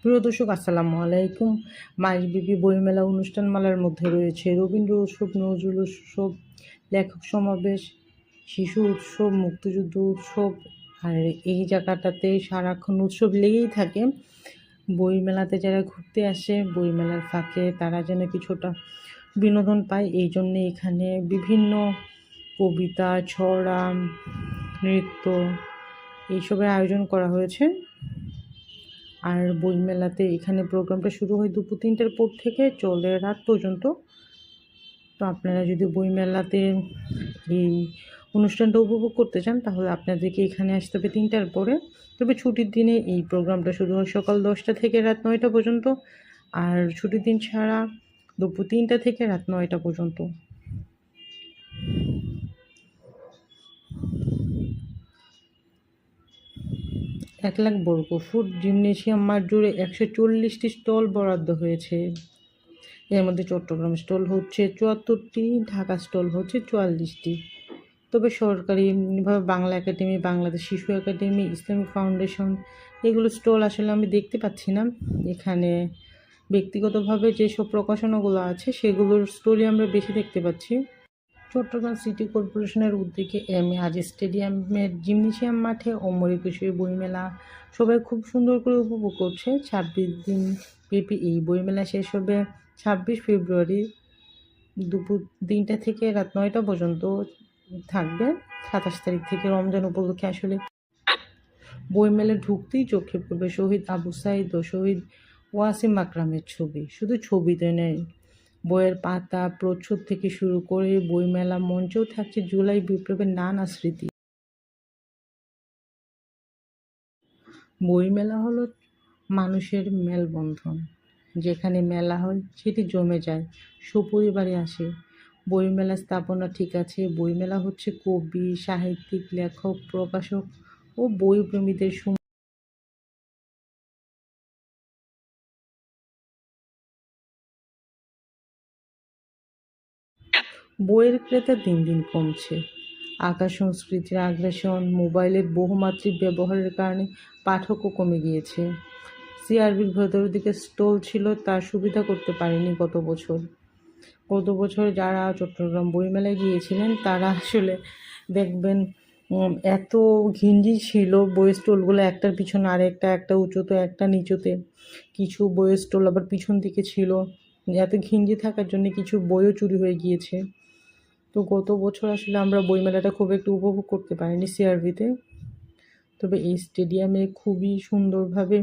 প্রিয় দর্শক, আসসালামু আলাইকুম। মাসব্যাপী বইমেলা অনুষ্ঠানমালার মধ্যে রয়েছে রবীন্দ্র উৎসব, নজরুল উৎসব, লেখক সমাবেশ, শিশু উৎসব, মুক্তিযুদ্ধ উৎসব। আর এই জায়গাটাতে সারাক্ষণ উৎসব লেগেই থাকে। বইমেলাতে যারা ঘুরতে আসে, বইমেলার ফাঁকে তারা যেন কিছুটা বিনোদন পায়, এই জন্যে এখানে বিভিন্ন কবিতা, ছড়া, নৃত্য এইসবের আয়োজন করা হয়েছে। আর বইমেলাতে এখানে প্রোগ্রামটা শুরু হয় দুপুর 3টার পর থেকে, চলে রাত পর্যন্ত। তো আপনারা যদি বইমেলাতে এই অনুষ্ঠানটা উপভোগ করতে চান তাহলে আপনাদেরকে এখানে আসতে হবে 3টার পরে। তবে ছুটির দিনে এই প্রোগ্রামটা শুরু হয় সকাল 10টা থেকে রাত 9টা পর্যন্ত, আর ছুটির দিন ছাড়া দুপুর 3টা থেকে রাত 9টা পর্যন্ত। 1,00,000 বর্গফুট জিমনেশিয়াম মাঠ জুড়ে 140টি স্টল বরাদ্দ হয়েছে। এর মধ্যে চট্টগ্রাম স্টল হচ্ছে 74টি, ঢাকা স্টল হচ্ছে 44টি। তবে সরকারিভাবে বাংলা একাডেমি, বাংলাদেশ শিশু একাডেমি, ইসলামিক ফাউন্ডেশন এগুলো স্টল আসলে আমি দেখতে পাচ্ছি না। এখানে ব্যক্তিগতভাবে যেসব প্রকাশনাগুলো আছে সেগুলোর স্টলই আমরা বেশি দেখতে পাচ্ছি। চট্টগ্রাম সিটি কর্পোরেশনের উদ্যোগে আজ স্টেডিয়ামের জিমনেশিয়াম মাঠে অমর একুশে বইমেলা সবাই খুব সুন্দর করে উপভোগ করছে। 26 দিন ব্যাপী এই বইমেলা শেষ হবে 26 ফেব্রুয়ারি দুপুর 3টা থেকে রাত 9টা পর্যন্ত থাকবে। 27 তারিখ থেকে রমজান উপলক্ষে আসলে বইমেলা ঢুকতেই চোখে পড়বে শহীদ আবু সাঈদ ও শহীদ ওয়াসিম আকরামের ছবি। শুধু ছবিতে নেই, বইয়ের পাতা, প্রচ্ছদ থেকে শুরু করে বইমেলা মঞ্চেও থাকছে জুলাই বিপ্লবের নানা স্মৃতি। বইমেলা হলো মানুষের মেলবন্ধন। যেখানে মেলা হয় সেটি জমে যায়, সপরিবারে আসে। বইমেলা স্থাপনা ঠিক আছে, বইমেলা হচ্ছে কবি, সাহিত্যিক, লেখক, প্রকাশক ও বই প্রেমীদের বইয়ের ক্রেতা দিন দিন কমছে। আঁকা সংস্কৃতির আগ্রাসন, মোবাইলের বহুমাত্রিক ব্যবহারের কারণে পাঠকও কমে গিয়েছে। সিআরবির ভেতরের দিকে স্টল ছিল, তার সুবিধা করতে পারেনি গত বছর যারা চট্টগ্রাম বইমেলায় গিয়েছিলেন তারা আসলে দেখবেন এত ঘিঞ্জি ছিল বইয়ের স্টলগুলো, একটার পিছনে আরেকটা, একটা উঁচুতে একটা নিচুতে। কিছু বইয়ের স্টল আবার পিছন দিকে ছিল। এত ঘিঞ্জি থাকার জন্য কিছু বইও চুরি হয়ে গিয়েছে। তো গত বছর আসলে আমরা বইমেলাটা খুব একটু উপভোগ করতে পারিনি সিআরভিতে। তবে এই স্টেডিয়ামে খুবই সুন্দরভাবে